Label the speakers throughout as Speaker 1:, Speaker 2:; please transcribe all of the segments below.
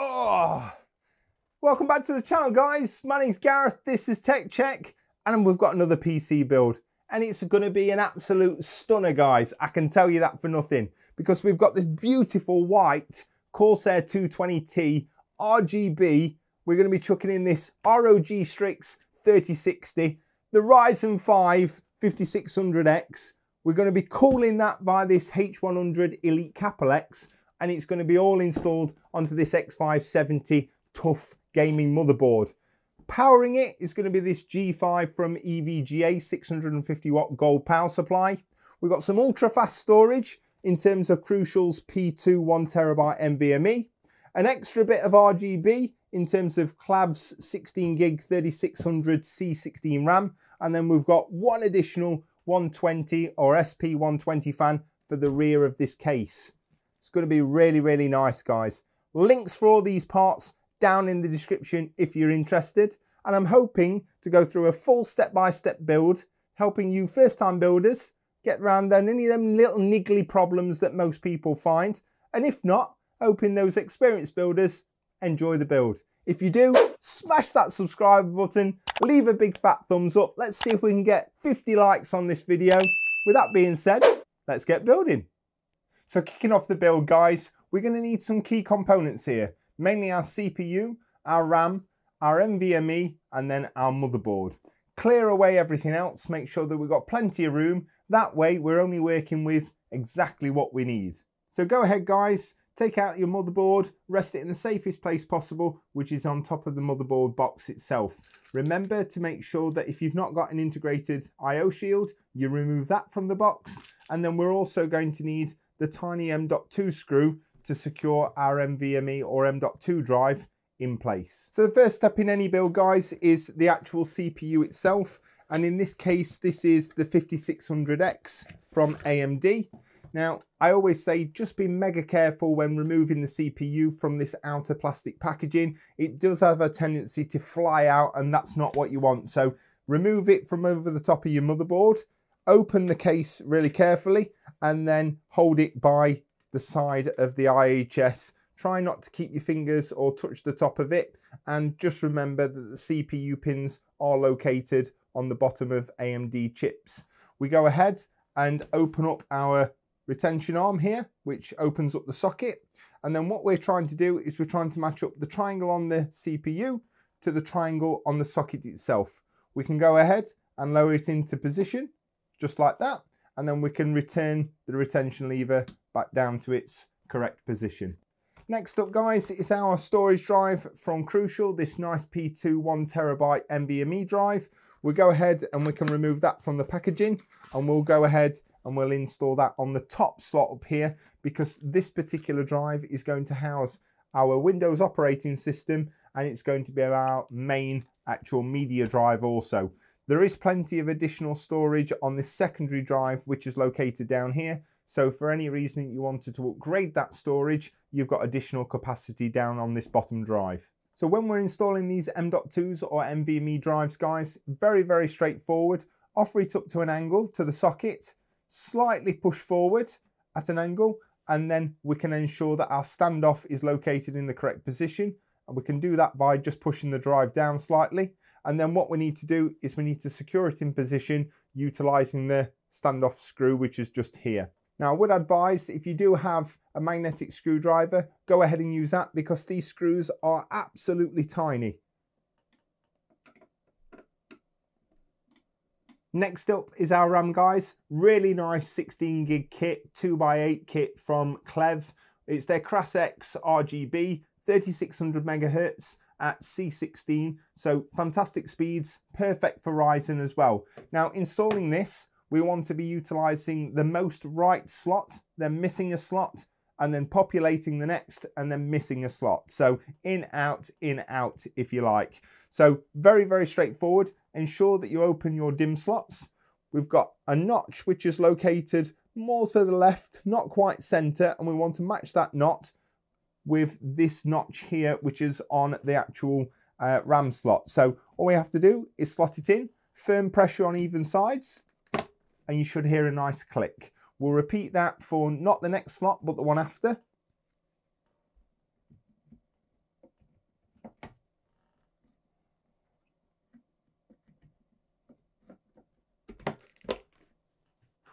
Speaker 1: Oh, welcome back to the channel, guys. My name's Gareth, this is Tech Check, and we've got another PC build. And it's going to be an absolute stunner, guys. I can tell you that for nothing, because we've got this beautiful white Corsair 220T RGB. We're going to be chucking in this ROG Strix 3060, the Ryzen 5 5600X. We're going to be cooling that by this H100 Elite X, and it's going to be all installed onto this X570 tough gaming motherboard. Powering it is going to be this G5 from EVGA 650 watt gold power supply. We've got some ultra fast storage in terms of Crucial's P2 1TB Nvme, an extra bit of RGB in terms of Clav's 16 gig 3600 C16 RAM, and then we've got one additional 120 or SP120 fan for the rear of this case. It's going to be really, really nice, guys. Links for all these parts down in the description if you're interested. And I'm hoping to go through a full step-by-step build, helping you first-time builders get around any of them little niggly problems that most people find. And if not, hoping those experienced builders enjoy the build. If you do, smash that subscribe button, leave a big fat thumbs up. Let's see if we can get 50 likes on this video. With that being said, let's get building. So kicking off the build, guys, we're going to need some key components here, mainly our CPU, our RAM, our Nvme, and then our motherboard. Clear away everything else, make sure that we've got plenty of room. That way we're only working with exactly what we need. So go ahead, guys, take out your motherboard, rest it in the safest place possible, which is on top of the motherboard box itself. Remember to make sure that if you've not got an integrated I/O shield, you remove that from the box. And then we're also going to need the tiny M.2 screw to secure our Nvme or M.2 drive in place. So the first step in any build, guys, is the actual CPU itself. And in this case, this is the 5600X from AMD. Now, I always say just be mega careful when removing the CPU from this outer plastic packaging. It does have a tendency to fly out, and that's not what you want. So remove it from over the top of your motherboard, open the case really carefully, and then hold it by the side of the IHS. Try not to keep your fingers or touch the top of it, and just remember that the CPU pins are located on the bottom of AMD chips. We go ahead and open up our retention arm here, which opens up the socket, and then what we're trying to do is we're trying to match up the triangle on the CPU to the triangle on the socket itself. We can go ahead and lower it into position just like that, and then we can return the retention lever back down to its correct position. Next up, guys, is our storage drive from Crucial, this nice P2 1TB Nvme drive. We'll go ahead and we can remove that from the packaging, and we'll go ahead and we'll install that on the top slot up here, because this particular drive is going to house our Windows operating system, and it's going to be our main actual media drive also. There is plenty of additional storage on this secondary drive, which is located down here. So for any reason you wanted to upgrade that storage, you've got additional capacity down on this bottom drive. So when we're installing these M.2s or Nvme drives, guys, very, very straightforward. Offer it up to an angle to the socket, slightly push forward at an angle, and then we can ensure that our standoff is located in the correct position. And we can do that by just pushing the drive down slightly. And then what we need to do is we need to secure it in position utilizing the standoff screw, which is just here. Now, I would advise if you do have a magnetic screwdriver, go ahead and use that, because these screws are absolutely tiny. Next up is our RAM, guys. Really nice 16 gig kit, 2x8 kit from Clev. It's their CrassX RGB, 3600 megahertz at C16. So fantastic speeds, perfect for Ryzen as well. Now, installing this, we want to be utilizing the most right slot, then missing a slot, and then populating the next, and then missing a slot. So in, out, if you like. So very, very straightforward. Ensure that you open your DIMM slots. We've got a notch which is located more to the left, not quite center, and we want to match that knot with this notch here, which is on the actual RAM slot. So all we have to do is slot it in, firm pressure on even sides, and you should hear a nice click. We'll repeat that for not the next slot, but the one after.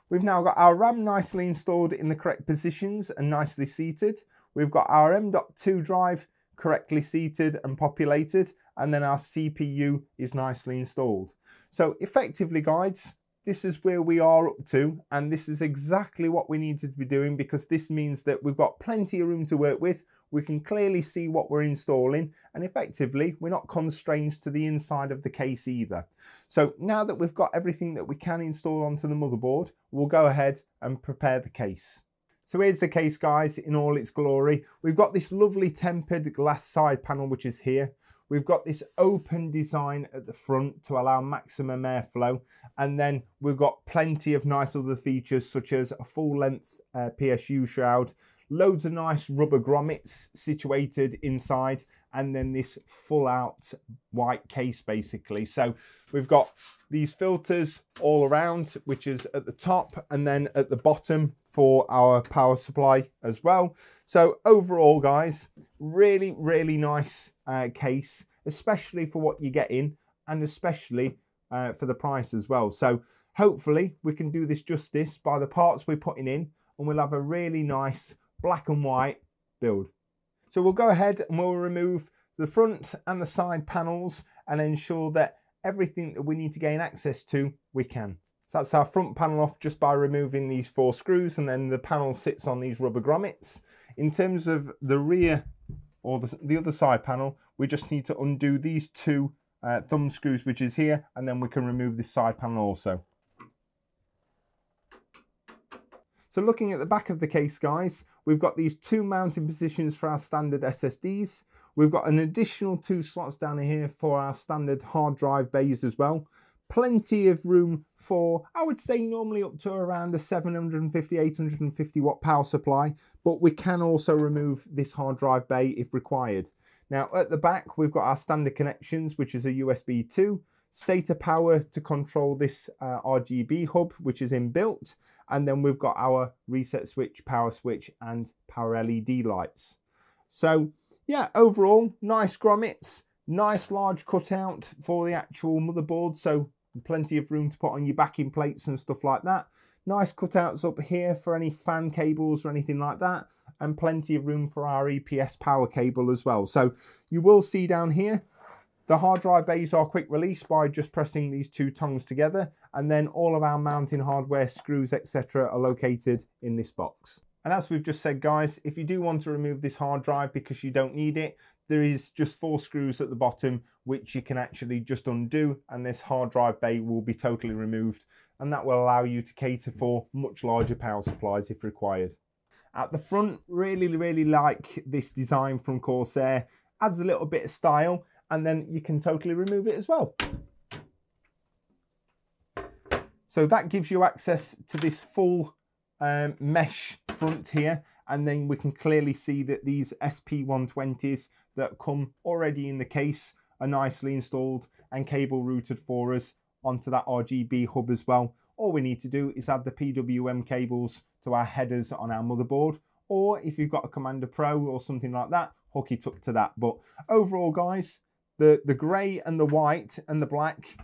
Speaker 1: We've now got our RAM nicely installed in the correct positions and nicely seated. We've got our M.2 drive correctly seated and populated, and then our CPU is nicely installed. So effectively, guys, this is where we are up to, and this is exactly what we need to be doing, because this means that we've got plenty of room to work with. We can clearly see what we're installing, and effectively we're not constrained to the inside of the case either. So now that we've got everything that we can install onto the motherboard, we'll go ahead and prepare the case. So here's the case, guys, in all its glory. We've got this lovely tempered glass side panel, which is here. We've got this open design at the front to allow maximum airflow. And then we've got plenty of nice other features, such as a full length PSU shroud, loads of nice rubber grommets situated inside, and then this full out white case basically. So we've got these filters all around, which is at the top and then at the bottom for our power supply as well. So overall, guys, really, really nice case, especially for what you get in, and especially for the price as well. So hopefully we can do this justice by the parts we're putting in, and we'll have a really nice black and white build. So we'll go ahead and we'll remove the front and the side panels and ensure that everything that we need to gain access to, we can. So that's our front panel off just by removing these 4 screws, and then the panel sits on these rubber grommets. In terms of the rear or the other side panel, we just need to undo these 2 thumb screws, which is here, and then we can remove this side panel also. So looking at the back of the case, guys, we've got these 2 mounting positions for our standard SSDs. We've got an additional 2 slots down here for our standard hard drive bays as well. Plenty of room for, I would say, normally up to around a 750, 850 watt power supply, but we can also remove this hard drive bay if required. Now at the back, we've got our standard connections, which is a USB 2, SATA power to control this RGB hub, which is inbuilt, and then we've got our reset switch, power switch, and power LED lights. So yeah, overall, nice grommets, nice large cutout for the actual motherboard, so plenty of room to put on your backing plates and stuff like that. Nice cutouts up here for any fan cables or anything like that, and plenty of room for our EPS power cable as well. So you will see down here, the hard drive bays are quick release by just pressing these 2 tongues together, and then all of our mounting hardware, screws, etc. are located in this box. And as we've just said, guys, if you do want to remove this hard drive because you don't need it, there is just 4 screws at the bottom which you can actually just undo, and this hard drive bay will be totally removed, and that will allow you to cater for much larger power supplies if required. At the front, really like this design from Corsair. Adds a little bit of style, and then you can totally remove it as well. So that gives you access to this full mesh front here, and then we can clearly see that these SP120s that come already in the case are nicely installed and cable routed for us onto that RGB hub as well. All we need to do is add the PWM cables to our headers on our motherboard, or if you've got a Commander Pro or something like that, hook it up to that. But overall, guys, the grey and the white and the black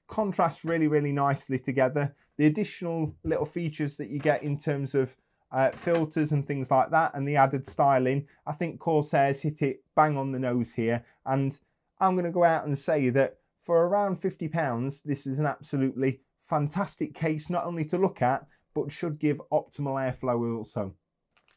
Speaker 1: contrast really nicely together. The additional little features that you get in terms of filters and things like that, and the added styling, I think Corsair's hit it bang on the nose here, and I'm going to go out and say that for around £50, this is an absolutely fantastic case, not only to look at, but should give optimal airflow also.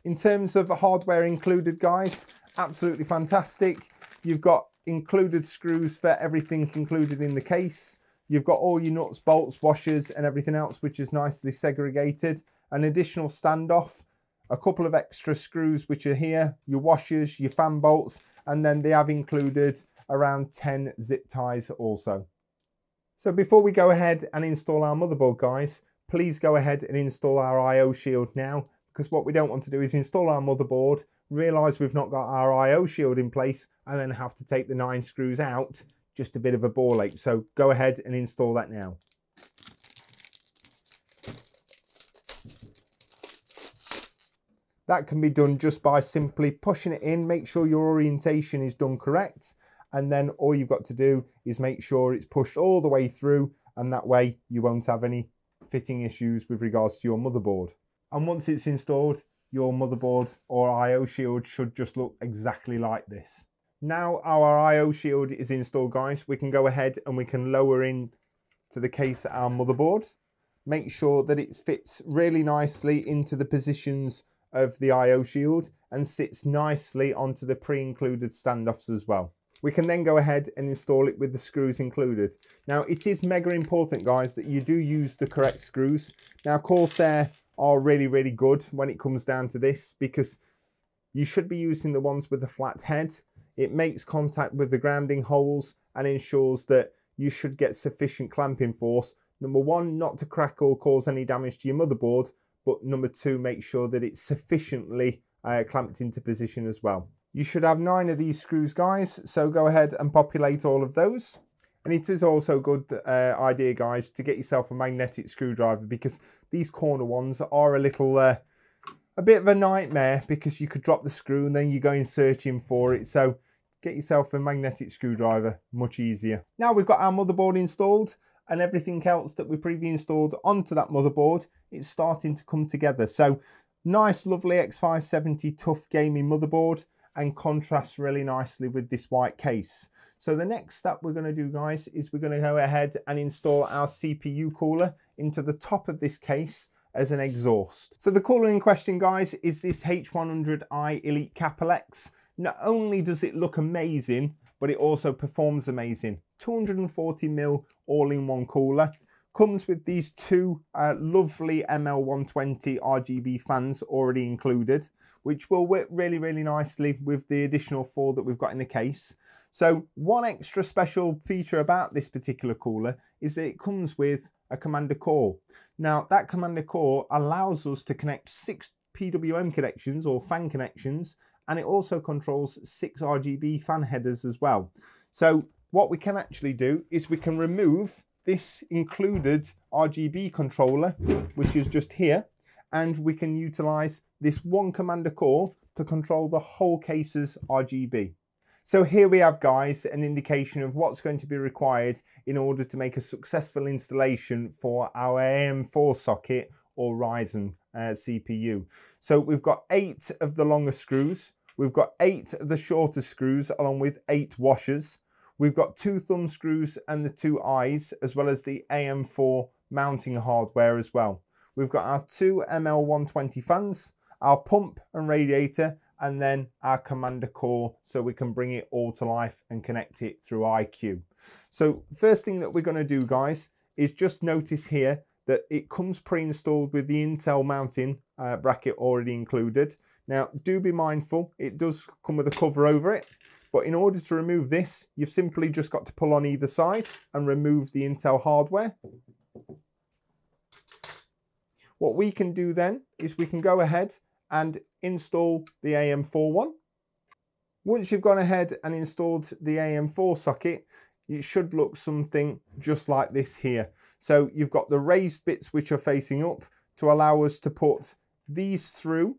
Speaker 1: In terms of the hardware included, guys, absolutely fantastic. You've got included screws for everything included in the case. You've got all your nuts, bolts, washers and everything else, which is nicely segregated. An additional standoff, a couple of extra screws which are here, your washers, your fan bolts, and then they have included around 10 zip ties also. So before we go ahead and install our motherboard, guys, please go ahead and install our IO shield now, because what we don't want to do is install our motherboard, realise we've not got our IO shield in place, and then have to take the 9 screws out. Just a bit of a ball ache. So go ahead and install that now. That can be done just by simply pushing it in, make sure your orientation is done correct, and then all you've got to do is make sure it's pushed all the way through, and that way you won't have any fitting issues with regards to your motherboard. And once it's installed, your motherboard or IO shield should just look exactly like this. Now our IO shield is installed, guys, we can go ahead and we can lower in to the case our motherboard. Make sure that it fits really nicely into the positions of the IO shield and sits nicely onto the pre-included standoffs as well. We can then go ahead and install it with the screws included. Now it is mega important, guys, that you do use the correct screws. Now Corsair are really good when it comes down to this, because you should be using the ones with the flat head. It makes contact with the grounding holes and ensures that you should get sufficient clamping force. Number one, not to crack or cause any damage to your motherboard, but number two, make sure that it's sufficiently clamped into position as well. You should have 9 of these screws, guys, so go ahead and populate all of those. And it is also a good idea, guys, to get yourself a magnetic screwdriver, because these corner ones are a little a bit of a nightmare, because you could drop the screw and then you're going searching for it. So get yourself a magnetic screwdriver, much easier. Now we've got our motherboard installed and everything else that we previously installed onto that motherboard, it's starting to come together. So nice, lovely X570 tough gaming motherboard, and contrasts really nicely with this white case. So the next step we're going to do, guys, is we're going to go ahead and install our CPU cooler into the top of this case as an exhaust. So the cooler in question, guys, is this H100i Elite Capital X. Not only does it look amazing, but it also performs amazing. 240mm all-in-one cooler. Comes with these two lovely ML120 RGB fans already included, which will work really nicely with the additional 4 that we've got in the case. So one extra special feature about this particular cooler is that it comes with a commander core. Now that commander core allows us to connect 6 PWM connections or fan connections, and it also controls 6 RGB fan headers as well. So what we can actually do is we can remove this included RGB controller, which is just here, and we can utilize this one commander core to control the whole case's RGB. So here we have, guys, an indication of what's going to be required in order to make a successful installation for our AM4 socket or Ryzen CPU. So we've got 8 of the longer screws, we've got 8 of the shorter screws along with 8 washers. We've got 2 thumb screws and the 2 eyes, as well as the AM4 mounting hardware as well. We've got our 2 ML120 fans, our pump and radiator, and then our commander core, so we can bring it all to life and connect it through Icue. So first thing that we're going to do, guys, is just notice here that it comes pre-installed with the Intel mounting bracket already included. Now do be mindful, it does come with a cover over it. But in order to remove this, you've simply just got to pull on either side and remove the Intel hardware. What we can do then is we can go ahead and install the AM4 one. Once you've gone ahead and installed the AM4 socket, it should look something just like this here. So you've got the raised bits which are facing up to allow us to put these through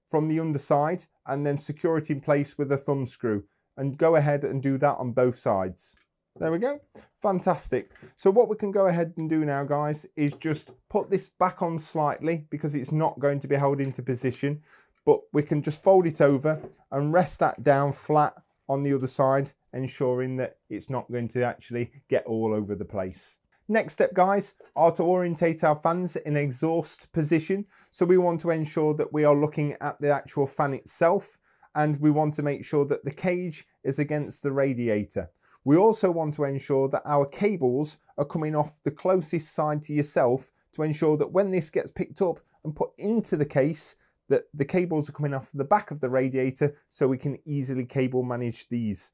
Speaker 1: from the underside and then secure it in place with a thumb screw. And go ahead and do that on both sides. There we go, fantastic. So what we can go ahead and do now, guys, is just put this back on slightly, because it's not going to be held into position, but we can just fold it over and rest that down flat on the other side, ensuring that it's not going to actually get all over the place. Next step, guys, are to orientate our fans in exhaust position. So we want to ensure that we are looking at the actual fan itself, and we want to make sure that the cage is against the radiator. We also want to ensure that our cables are coming off the closest side to yourself, to ensure that when this gets picked up and put into the case, that the cables are coming off the back of the radiator, so we can easily cable manage these.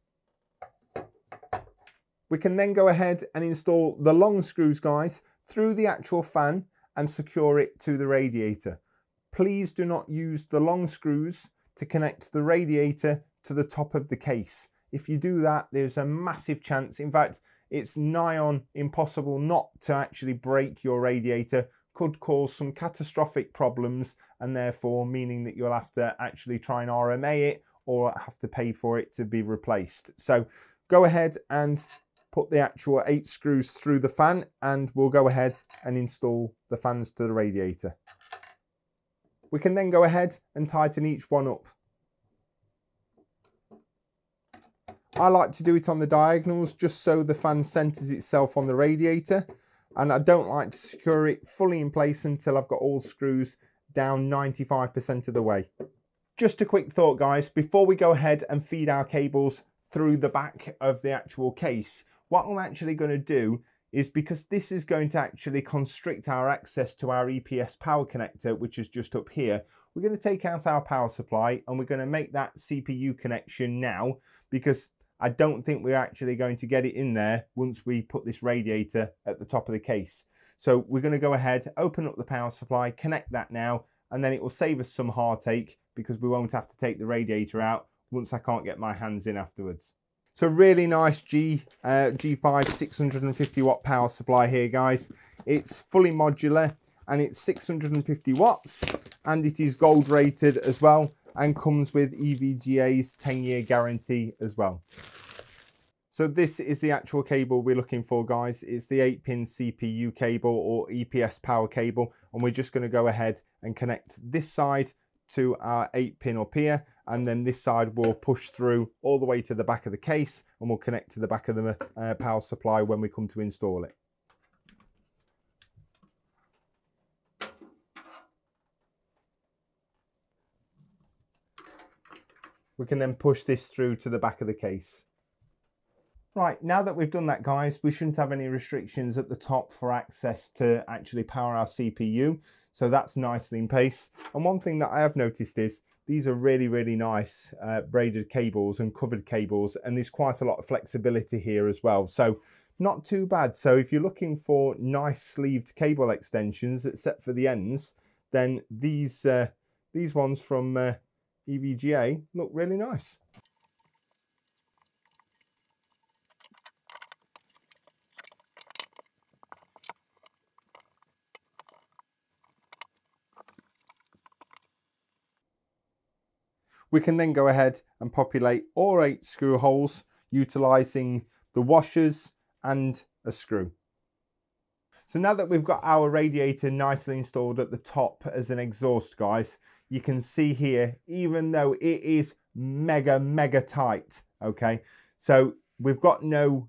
Speaker 1: We can then go ahead and install the long screws, guys, through the actual fan and secure it to the radiator. Please do not use the long screws to connect the radiator to the top of the case. If you do that, there's a massive chance, in fact, it's nigh on impossible not to actually break your radiator, could cause some catastrophic problems, and therefore meaning that you'll have to actually try and RMA it or have to pay for it to be replaced. So go ahead and put the actual 8 screws through the fan, and we'll go ahead and install the fans to the radiator. We can then go ahead and tighten each one up. I like to do it on the diagonals just so the fan centers itself on the radiator, and I don't like to secure it fully in place until I've got all screws down 95% of the way. Just a quick thought, guys, before we go ahead and feed our cables through the back of the actual case, what I'm actually going to do is, because this is going to actually constrict our access to our EPS power connector, which is just up here, we're going to take out our power supply and we're going to make that CPU connection now, because I don't think we're actually going to get it in there once we put this radiator at the top of the case. So we're going to go ahead, open up the power supply, connect that now, and then it will save us some heartache because we won't have to take the radiator out once I can't get my hands in afterwards. So really nice G5 650 watt power supply here, guys. It's fully modular and it's 650 watts and it is gold rated as well, and comes with EVGA's 10-year guarantee as well. So this is the actual cable we're looking for, guys. It's the 8-pin CPU cable or EPS power cable, and we're just going to go ahead and connect this side to our 8-pin up here, and then this side will push through all the way to the back of the case, and we'll connect to the back of the power supply when we come to install it. We can then push this through to the back of the case. Right, now that we've done that, guys, we shouldn't have any restrictions at the top for access to actually power our CPU. So that's nicely in place. And one thing that I have noticed is these are really, really nice braided cables and covered cables, and there's quite a lot of flexibility here as well. So not too bad. So if you're looking for nice sleeved cable extensions, except for the ends, then these ones from EVGA look really nice. We can then go ahead and populate all 8 screw holes utilizing the washers and a screw. So now that we've got our radiator nicely installed at the top as an exhaust, guys, you can see here, even though it is mega tight, okay, so we've got no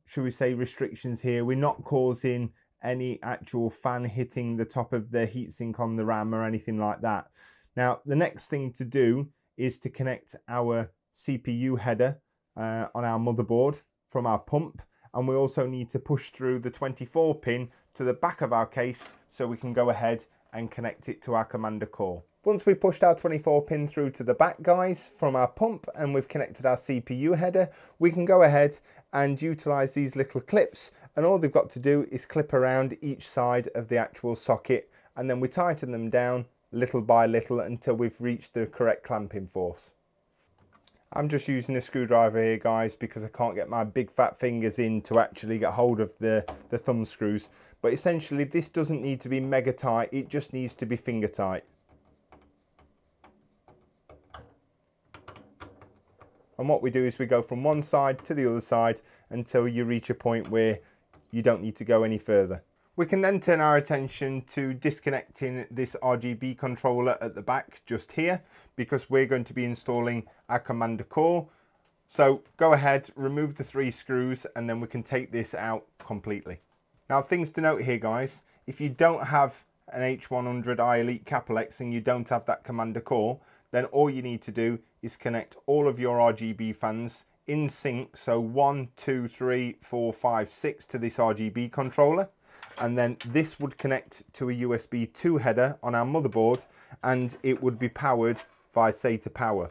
Speaker 1: should we say restrictions here. We're not causing any actual fan hitting the top of the heatsink on the RAM or anything like that. Now, the next thing to do is to connect our CPU header on our motherboard from our pump, and we also need to push through the 24 pin to the back of our case so we can go ahead and connect it to our commander core. Once we've pushed our 24 pin through to the back, guys, from our pump, and we've connected our CPU header, we can go ahead and utilize these little clips, and all they've got to do is clip around each side of the actual socket, and then we tighten them down little by little until we've reached the correct clamping force. I'm just using a screwdriver here, guys, because I can't get my big fat fingers in to actually get hold of the thumb screws. But essentially this doesn't need to be mega tight, it just needs to be finger tight. And what we do is we go from one side to the other side until you reach a point where you don't need to go any further. We can then turn our attention to disconnecting this RGB controller at the back just here, because we're going to be installing our commander core. So go ahead, remove the 3 screws, and then we can take this out completely. Now, things to note here, guys, if you don't have an H100i Elite Capital X and you don't have that commander core, then all you need to do is connect all of your RGB fans in sync, so 1, 2, 3, 4, 5, 6 to this RGB controller. And then this would connect to a USB 2 header on our motherboard, and it would be powered via SATA power.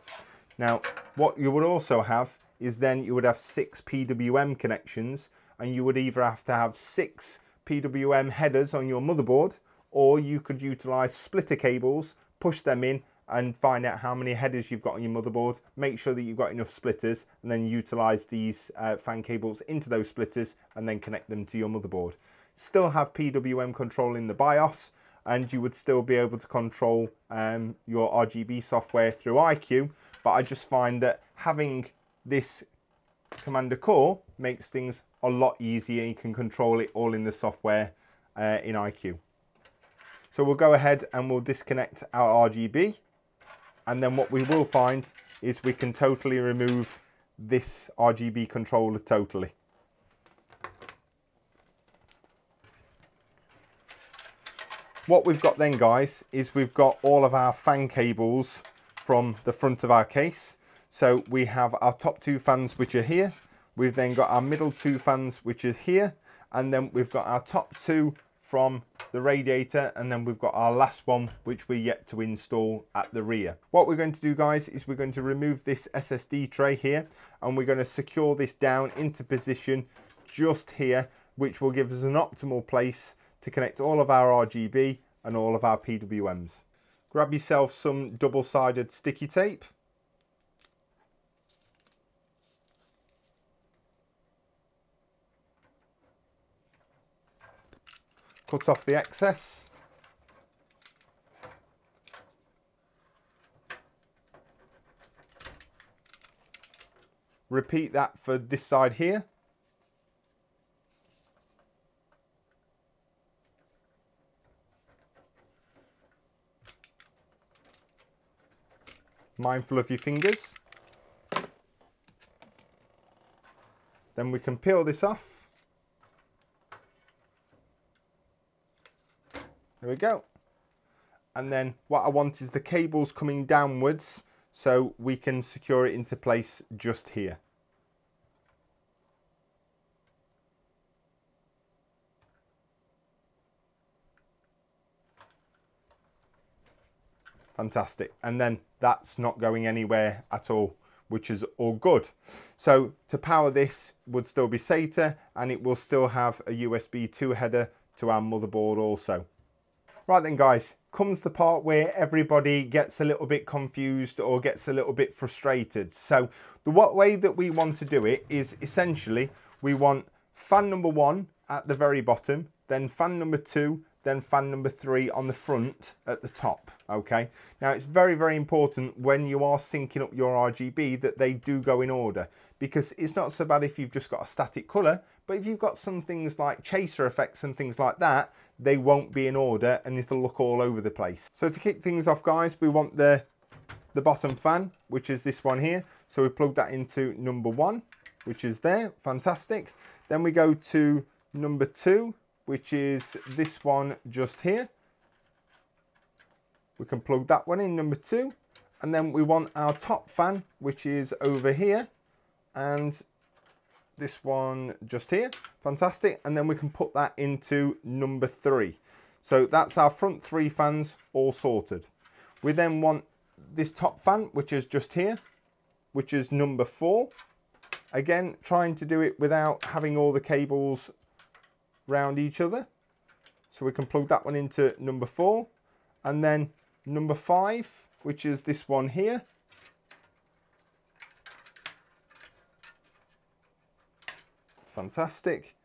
Speaker 1: Now, what you would also have is then you would have 6 PWM connections, and you would either have to have 6 PWM headers on your motherboard, or you could utilize splitter cables, push them in and find out how many headers you've got on your motherboard, make sure that you've got enough splitters, and then utilize these fan cables into those splitters and then connect them to your motherboard. Still have PWM control in the BIOS, and you would still be able to control your RGB software through Icue, but I just find that having this Commander Core makes things a lot easier. You can control it all in the software in Icue. So we'll go ahead and we'll disconnect our RGB, and then what we will find is we can totally remove this RGB controller totally. What we've got then, guys, is we've got all of our fan cables from the front of our case. So we have our top two fans, which are here. We've then got our middle two fans, which is here. And then we've got our top two from the radiator. And then we've got our last one, which we're yet to install at the rear. What we're going to do, guys, is we're going to remove this SSD tray here. And we're going to secure this down into position just here, which will give us an optimal place to connect all of our RGB and all of our PWMs. Grab yourself some double-sided sticky tape. Cut off the excess. Repeat that for this side here. Mindful of your fingers. Then we can peel this off. There we go. And then what I want is the cables coming downwards so we can secure it into place just here. Fantastic. And then that's not going anywhere at all, which is all good. So to power this would still be SATA, and it will still have a USB 2 header to our motherboard also. Right then, guys, comes the part where everybody gets a little bit confused or gets a little bit frustrated. So the way that we want to do it is essentially we want fan number 1 at the very bottom, then fan number 2, then fan number 3 on the front at the top. Okay, now it's very, very important when you are syncing up your RGB that they do go in order, because it's not so bad if you've just got a static color, but if you've got some things like chaser effects and things like that, they won't be in order and it'll look all over the place. So to kick things off, guys, we want the bottom fan, which is this one here. So we plug that into number 1, which is there. Fantastic. Then we go to number 2, which is this one just here. We can plug that one in, number 2. And then we want our top fan, which is over here. And this one just here. Fantastic. And then we can put that into number 3. So that's our front 3 fans all sorted. We then want this top fan, which is just here, which is number 4. Again, trying to do it without having all the cables round each other. So we can plug that one into number 4. And then number 5, which is this one here. Fantastic.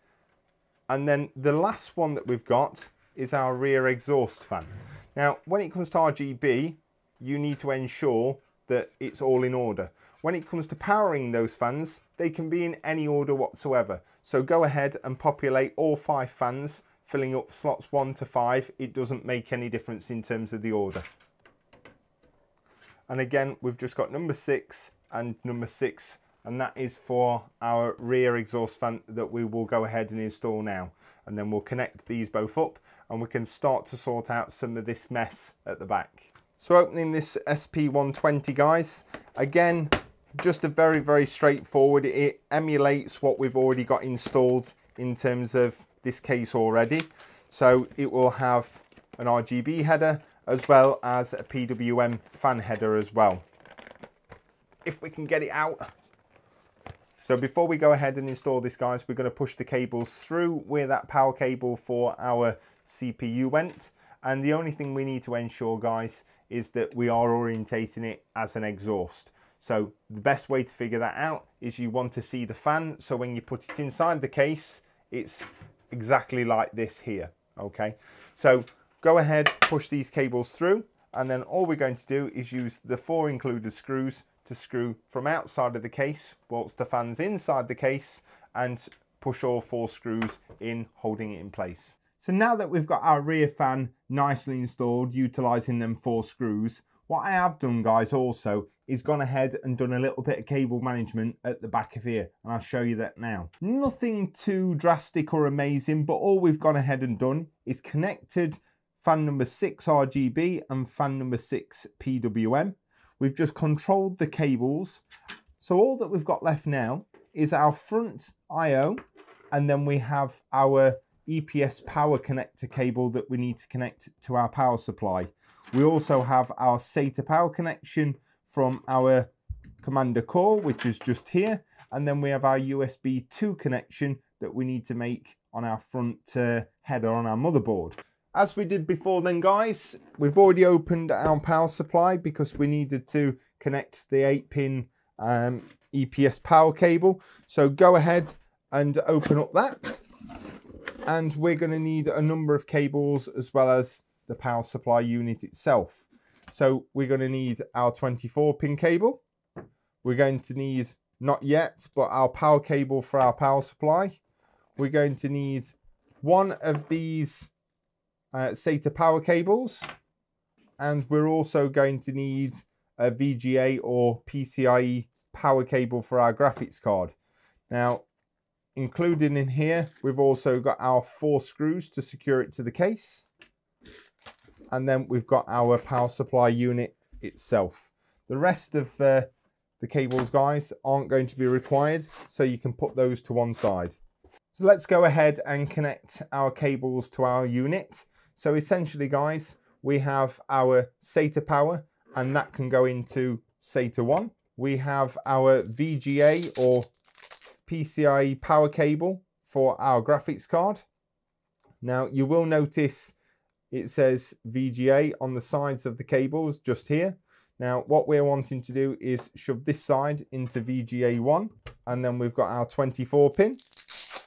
Speaker 1: And then the last one that we've got is our rear exhaust fan. Now, when it comes to RGB, you need to ensure that it's all in order. When it comes to powering those fans, they can be in any order whatsoever. So go ahead and populate all 5 fans, filling up slots 1 to 5. It doesn't make any difference in terms of the order. And again, we've just got number 6 and number 6, and that is for our rear exhaust fan that we will go ahead and install now. And then we'll connect these both up and we can start to sort out some of this mess at the back. So opening this SP120, guys, again, just a very, very straightforward. It emulates what we've already got installed in terms of this case already. So it will have an RGB header as well as a PWM fan header as well, if we can get it out. So before we go ahead and install this, guys, we're going to push the cables through where that power cable for our CPU went. And the only thing we need to ensure, guys, is that we are orientating it as an exhaust. So the best way to figure that out is you want to see the fan. So when you put it inside the case, it's exactly like this here. Okay, so go ahead, push these cables through, and then all we're going to do is use the 4 included screws to screw from outside of the case whilst the fan's inside the case and push all 4 screws in, holding it in place. So now that we've got our rear fan nicely installed, utilising them 4 screws, what I have done, guys, also is gone ahead and done a little bit of cable management at the back of here, and I'll show you that now. Nothing too drastic or amazing, but all we've gone ahead and done is connected fan number 6 RGB and fan number 6 PWM. We've just controlled the cables. So all that we've got left now is our front I/O, and then we have our EPS power connector cable that we need to connect to our power supply. We also have our SATA power connection from our commander core, which is just here. And then we have our USB 2 connection that we need to make on our front header on our motherboard. As we did before then, guys, we've already opened our power supply because we needed to connect the 8-pin EPS power cable. So go ahead and open up that. And we're going to need a number of cables as well as the power supply unit itself. So we're going to need our 24-pin cable. We're going to need, not yet, but our power cable for our power supply. We're going to need one of these SATA power cables. And we're also going to need a VGA or PCIe power cable for our graphics card. Now, included in here, we've also got our 4 screws to secure it to the case. And then we've got our power supply unit itself. The rest of the cables, guys, aren't going to be required, so you can put those to one side. So let's go ahead and connect our cables to our unit. So essentially, guys, we have our SATA power, and that can go into SATA 1. We have our VGA or PCIe power cable for our graphics card. Now, you will notice it says VGA on the sides of the cables just here. Now, what we're wanting to do is shove this side into VGA 1, and then we've got our 24-pin.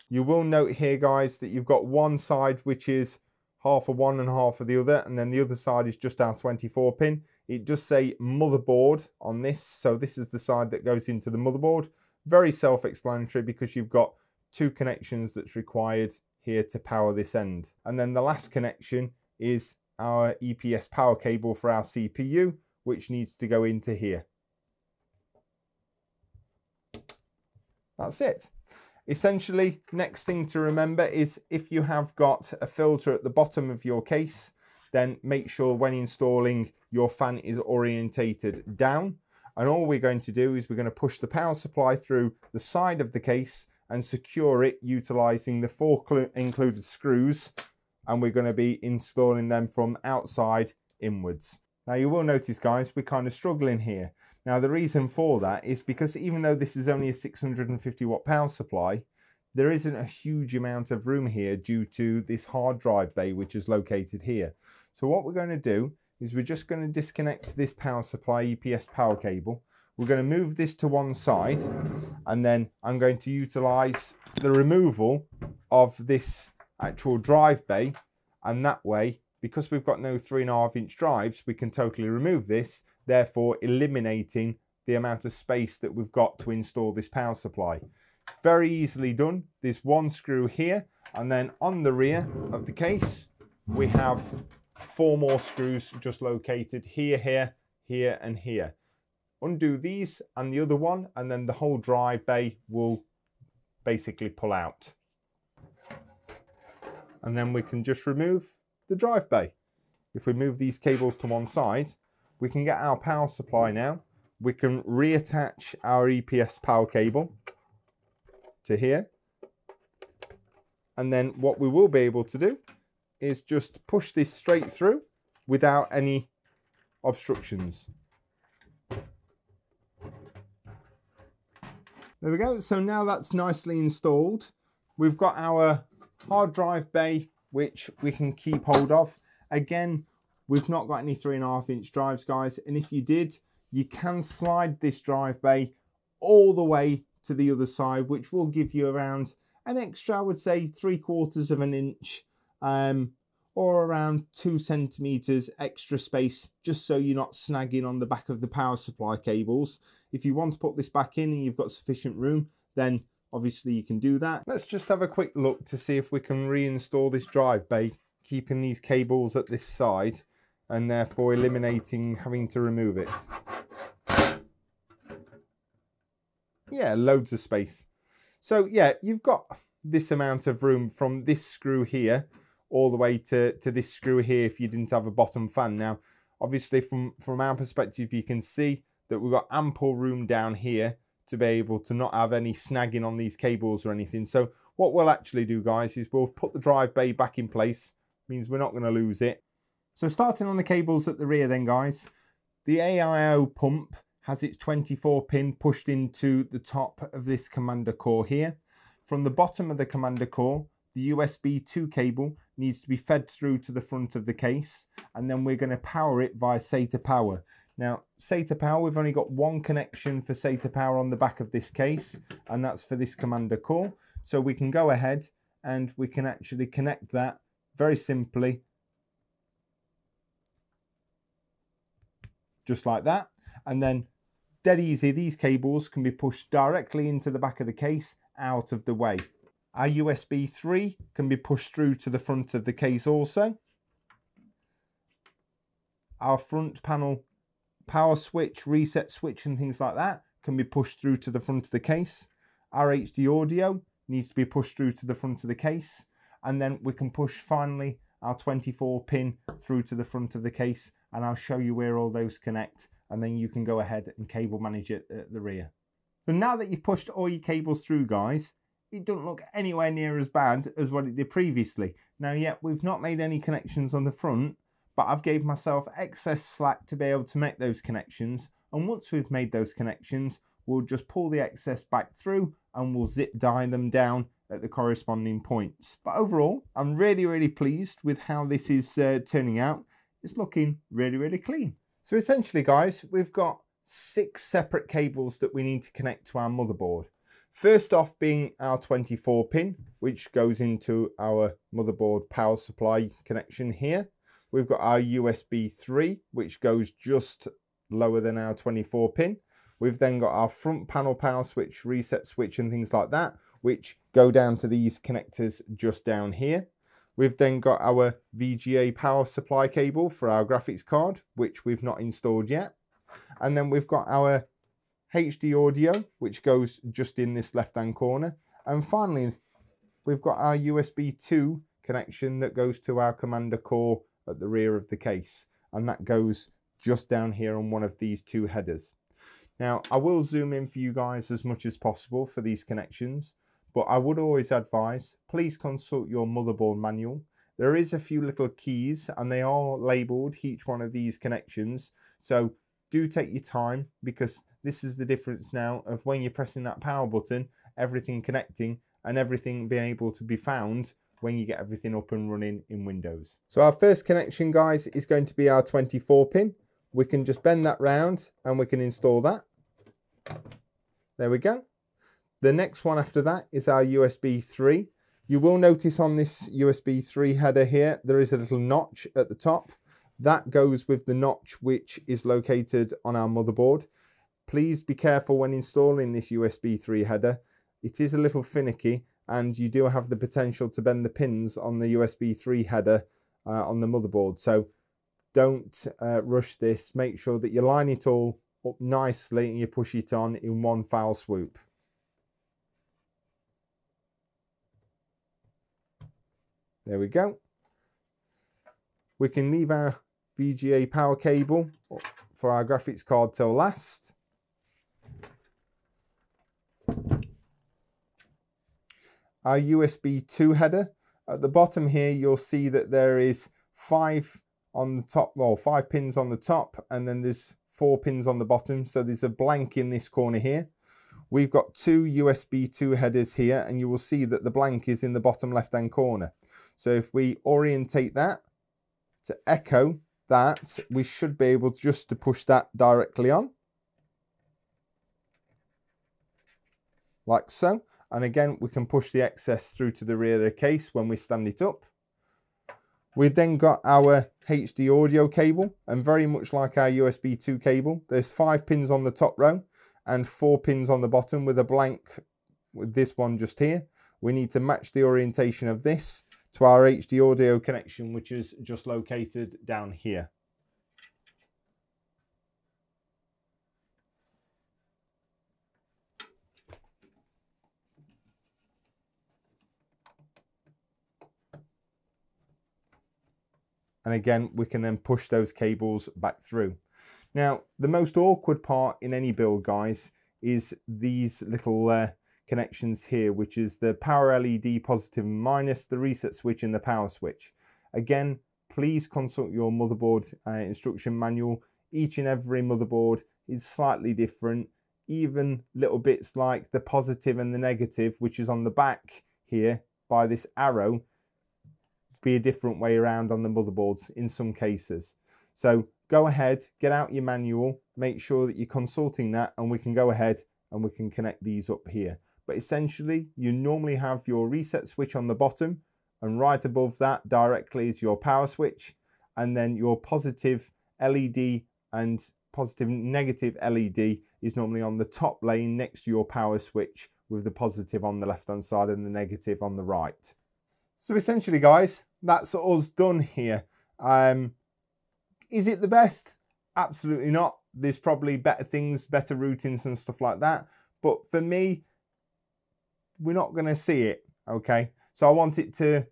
Speaker 1: You will note here, guys, that you've got one side which is half of one and half of the other, and then the other side is just our 24-pin. It does say motherboard on this, so this is the side that goes into the motherboard. Very self-explanatory because you've got 2 connections that's required here to power this end. And then the last connection is our EPS power cable for our CPU, which needs to go into here. That's it. Essentially, next thing to remember is if you have got a filter at the bottom of your case, then make sure when installing your fan is orientated down. And all we're going to do is we're going to push the power supply through the side of the case and secure it utilizing the 4 included screws. And we're going to be installing them from outside inwards. Now you will notice, guys, we're kind of struggling here. Now the reason for that is because even though this is only a 650 watt power supply, there isn't a huge amount of room here due to this hard drive bay which is located here. So what we're going to do is we're just going to disconnect this power supply EPS power cable. We're going to move this to one side, and then I'm going to utilize the removal of this actual drive bay, and that way, because we've got no 3.5-inch drives, we can totally remove this, therefore eliminating the amount of space that we've got to install this power supply. Very easily done. There's one screw here, and then on the rear of the case we have 4 more screws just located here, here, here and here. Undo these and the other one, and then the whole drive bay will basically pull out. And then we can just remove the drive bay. If we move these cables to one side, we can get our power supply now. We can reattach our EPS power cable to here. And then what we will be able to do is just push this straight through without any obstructions. There we go. So now that's nicely installed. We've got our hard drive bay, which we can keep hold of. Again, we've not got any 3.5-inch drives, guys. And if you did, you can slide this drive bay all the way to the other side, which will give you around an extra, I would say, 3/4 of an inch or around 2 centimeters extra space, just so you're not snagging on the back of the power supply cables. If you want to put this back in and you've got sufficient room, then obviously you can do that. Let's just have a quick look to see if we can reinstall this drive bay, keeping these cables at this side and therefore eliminating having to remove it. Yeah, loads of space. So yeah, you've got this amount of room from this screw here all the way to this screw here if you didn't have a bottom fan. Now, obviously from our perspective, you can see that we've got ample room down here to be able to not have any snagging on these cables or anything. So what we'll actually do, guys, is we'll put the drive bay back in place. Means we're not going to lose it. So starting on the cables at the rear then, guys, the AIO pump has its 24 pin pushed into the top of this commander core here. From the bottom of the commander core, the USB 2 cable needs to be fed through to the front of the case, and then we're going to power it via SATA power. Now, SATA power, we've only got one connection for SATA power on the back of this case, and that's for this commander core. So we can go ahead and we can actually connect that very simply, just like that. And then dead easy, these cables can be pushed directly into the back of the case, out of the way. Our USB 3 can be pushed through to the front of the case also. Our front panel power switch, reset switch and things like that can be pushed through to the front of the case. Our HD audio needs to be pushed through to the front of the case. And then we can push finally our 24 pin through to the front of the case, and I'll show you where all those connect, and then you can go ahead and cable manage it at the rear. So now that you've pushed all your cables through, guys, it doesn't look anywhere near as bad as what it did previously. Now, yeah, we've not made any connections on the front, but I've gave myself excess slack to be able to make those connections. And once we've made those connections, we'll just pull the excess back through and we'll zip tie them down at the corresponding points. But overall, I'm really pleased with how this is turning out. It's looking really clean. So essentially, guys, we've got 6 separate cables that we need to connect to our motherboard. First off being our 24 pin, which goes into our motherboard power supply connection here. We've got our USB 3, which goes just lower than our 24 pin. We've then got our front panel power switch, reset switch and things like that, which go down to these connectors just down here. We've then got our VGA power supply cable for our graphics card, which we've not installed yet. And then we've got our HD audio, which goes just in this left-hand corner. And finally, we've got our USB 2 connection that goes to our commander core at the rear of the case. And that goes just down here on one of these 2 headers. Now, I will zoom in for you guys as much as possible for these connections, but I would always advise, please consult your motherboard manual. There is a few little keys and they are labeled, each one of these connections. So do take your time, because this is the difference now of when you're pressing that power button, everything connecting and everything being able to be found when you get everything up and running in Windows. So our first connection, guys, is going to be our 24 pin. We can just bend that round and we can install that. There we go. The next one after that is our USB 3. You will notice on this USB 3 header here, there is a little notch at the top. That goes with the notch which is located on our motherboard. Please be careful when installing this USB 3 header. It is a little finicky and you do have the potential to bend the pins on the USB 3 header on the motherboard. So don't rush this. Make sure that you line it all up nicely and you push it on in one foul swoop. There we go. We can leave our VGA power cable for our graphics card till last. Our USB 2 header. At the bottom here, you'll see that there is 5 on the top, well, 5 pins on the top, and then there's 4 pins on the bottom. So there's a blank in this corner here. We've got 2 USB 2 headers here, and you will see that the blank is in the bottom left-hand corner. So if we orientate that to echo that, we should be able just to push that directly on. Like so. And again, we can push the excess through to the rear of the case when we stand it up. We've then got our HD audio cable, and very much like our USB 2 cable, there's 5 pins on the top row, and 4 pins on the bottom with a blank with this one just here. We need to match the orientation of this to our HD audio connection, which is just located down here. And again, we can then push those cables back through. Now, the most awkward part in any build, guys, is these little connections here, which is the power LED positive and minus, the reset switch and the power switch. Again, please consult your motherboard instruction manual. Each and every motherboard is slightly different. Even little bits like the positive and the negative, which is on the back here by this arrow, be a different way around on the motherboards in some cases. So go ahead, get out your manual, make sure that you're consulting that, and we can go ahead and we can connect these up here. But essentially, you normally have your reset switch on the bottom, and right above that directly is your power switch, and then your positive LED and positive negative LED is normally on the top lane next to your power switch, with the positive on the left hand side and the negative on the right. So essentially, guys, that's us done here. Is it the best? Absolutely not. There's probably better things, better routings and stuff like that. But for me, we're not going to see it, okay? So I want it to,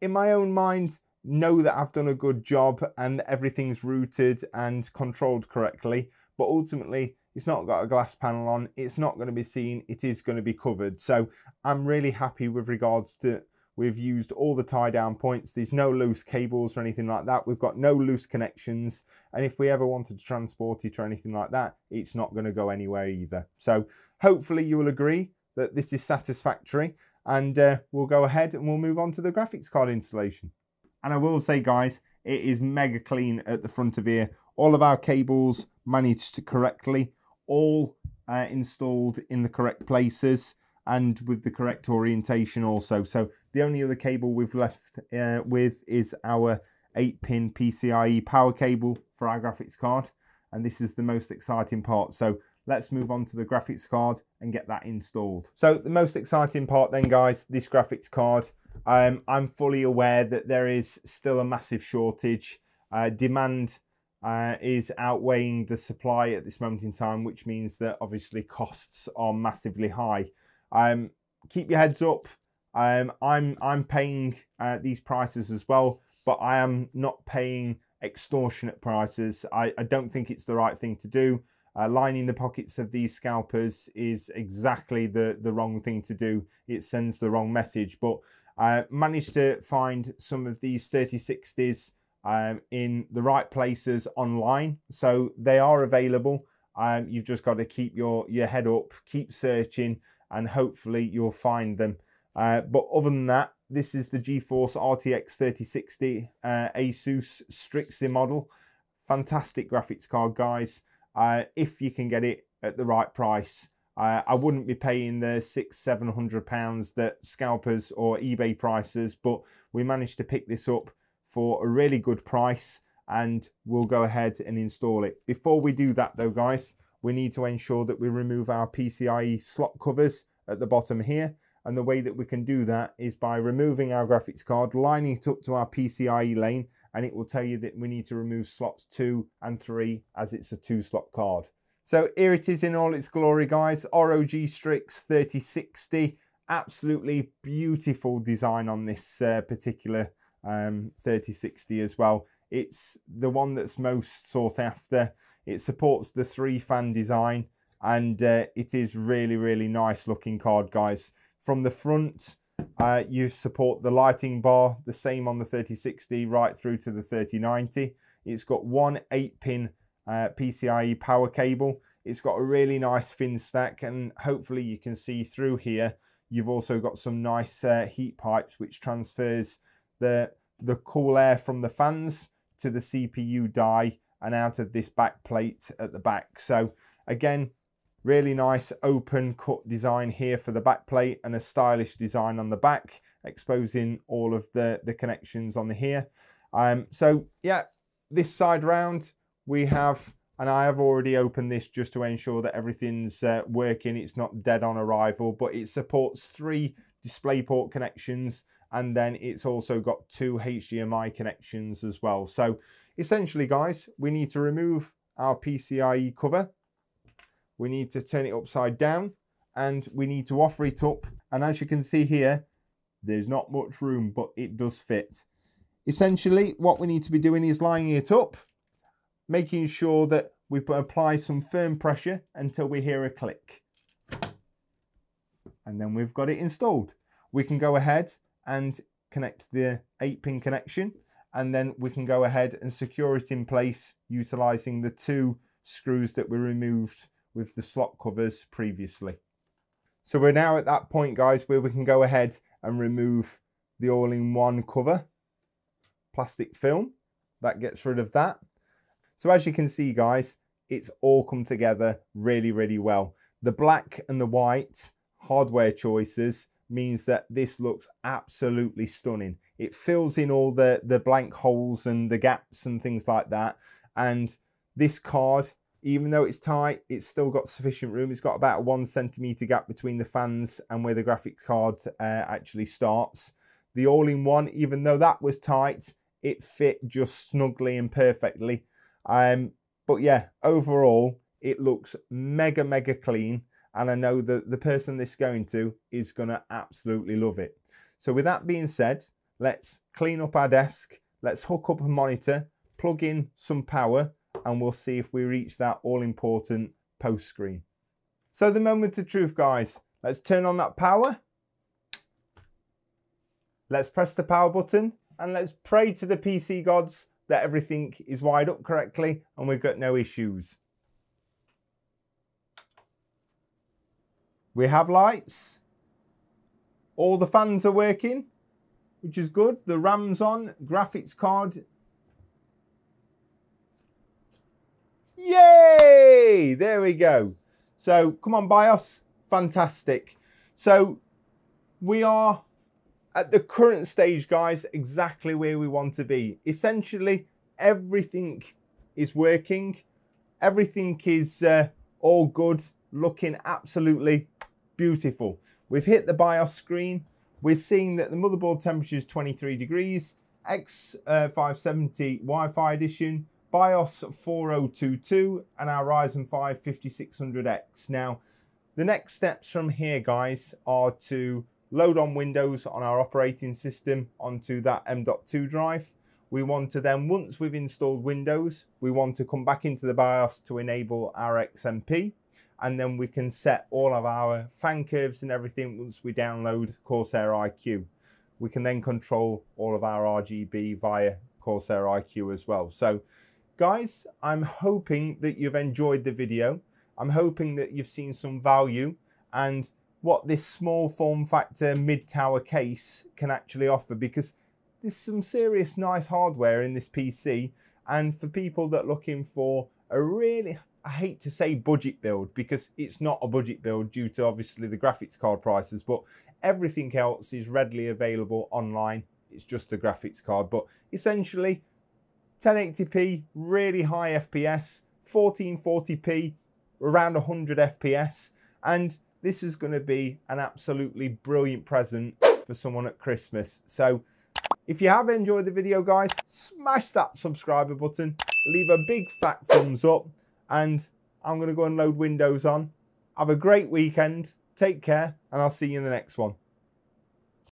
Speaker 1: in my own mind, know that I've done a good job and everything's routed and controlled correctly. But ultimately, it's not got a glass panel on. It's not going to be seen. It is going to be covered. So I'm really happy with regards to, we've used all the tie down points. There's no loose cables or anything like that. We've got no loose connections. And if we ever wanted to transport it or anything like that, it's not going to go anywhere either. So hopefully you will agree that this is satisfactory. And we'll go ahead and we'll move on to the graphics card installation. And I will say, guys, it is mega clean at the front of here. All of our cables managed correctly, all installed in the correct places and with the correct orientation also. So the only other cable we've left with is our 8-pin PCIe power cable for our graphics card. And this is the most exciting part. So let's move on to the graphics card and get that installed. So the most exciting part then, guys, this graphics card. I'm fully aware that there is still a massive shortage. Demand is outweighing the supply at this moment in time, which means that obviously costs are massively high. Keep your heads up. I'm paying these prices as well, but I am not paying extortionate prices. I don't think it's the right thing to do. Lining the pockets of these scalpers is exactly the wrong thing to do. It sends the wrong message. But I managed to find some of these 3060s in the right places online. So they are available. You've just got to keep your head up, keep searching, and hopefully you'll find them. But other than that, this is the GeForce RTX 3060 Asus Strixie model. Fantastic graphics card, guys. If you can get it at the right price. I wouldn't be paying the £600–700 that scalpers or eBay prices, but we managed to pick this up for a really good price and we'll go ahead and install it. Before we do that though, guys, we need to ensure that we remove our PCIe slot covers at the bottom here. And the way that we can do that is by removing our graphics card, lining it up to our PCIe lane, and it will tell you that we need to remove slots 2 and 3 as it's a 2-slot card. So here it is in all its glory, guys. ROG Strix 3060. Absolutely beautiful design on this particular 3060 as well. It's the one that's most sought after. It supports the 3-fan design, and it is really, really nice looking card, guys. From the front, you support the lighting bar, the same on the 3060 right through to the 3090. It's got one 8-pin PCIe power cable. It's got a really nice fin stack, and hopefully you can see through here. You've also got some nice heat pipes which transfers the cool air from the fans to the CPU die and out of this back plate at the back. So again, really nice open cut design here for the back plate and a stylish design on the back, exposing all of the connections on the here. So yeah, this side round we have And I have already opened this just to ensure that everything's working. It's not dead on arrival, but it supports 3 DisplayPort connections, and then it's also got 2 HDMI connections as well. So essentially, guys, we need to remove our PCIe cover. We need to turn it upside down, and we need to offer it up. And as you can see here, there's not much room, but it does fit. Essentially, what we need to be doing is lining it up, making sure that we apply some firm pressure until we hear a click. And then we've got it installed. We can go ahead and connect the 8-pin connection, and then we can go ahead and secure it in place utilizing the 2 screws that we removed with the slot covers previously. So we're now at that point, guys, where we can go ahead and remove the all-in-one cover, plastic film. That gets rid of that. So as you can see, guys, it's all come together really, really well. The black and the white hardware choices means that this looks absolutely stunning. It fills in all the blank holes and the gaps and things like that. And this card, even though it's tight, it's still got sufficient room. It's got about a 1 centimeter gap between the fans and where the graphics card actually starts. The all-in-one, even though that was tight, it fit just snugly and perfectly. But yeah, overall, it looks mega, mega clean. And I know that the person this is going to is going to absolutely love it. So with that being said, let's clean up our desk. Let's hook up a monitor, plug in some power, and we'll see if we reach that all-important post screen. So the moment of truth, guys. Let's turn on that power. Let's press the power button, and let's pray to the PC gods that everything is wired up correctly and we've got no issues. We have lights. All the fans are working, which is good. The RAM's on, graphics card. Yay! There we go. So come on, BIOS. Fantastic. So we are at the current stage, guys, exactly where we want to be. Essentially, everything is working. Everything is all good, looking absolutely beautiful. We've hit the BIOS screen. We're seeing that the motherboard temperature is 23 degrees, X570 Wi-Fi edition, BIOS 4022, and our Ryzen 5 5600X. Now, the next steps from here, guys, are to load on Windows on our operating system onto that M.2 drive. We want to then, once we've installed Windows, we want to come back into the BIOS to enable our XMP. And then we can set all of our fan curves and everything once we download Corsair Icue. We can then control all of our RGB via Corsair Icue as well. So guys, I'm hoping that you've enjoyed the video. I'm hoping that you've seen some value and what this small form factor mid-tower case can actually offer, because there's some serious nice hardware in this PC. And for people that are looking for a really, I hate to say budget build, because it's not a budget build due to obviously the graphics card prices, but everything else is readily available online. It's just a graphics card, but essentially 1080p, really high FPS, 1440p, around 100 FPS. And this is going to be an absolutely brilliant present for someone at Christmas. So if you have enjoyed the video, guys, smash that subscriber button, leave a big fat thumbs up, and I'm going to go and load Windows on. Have a great weekend, take care, and I'll see you in the next one.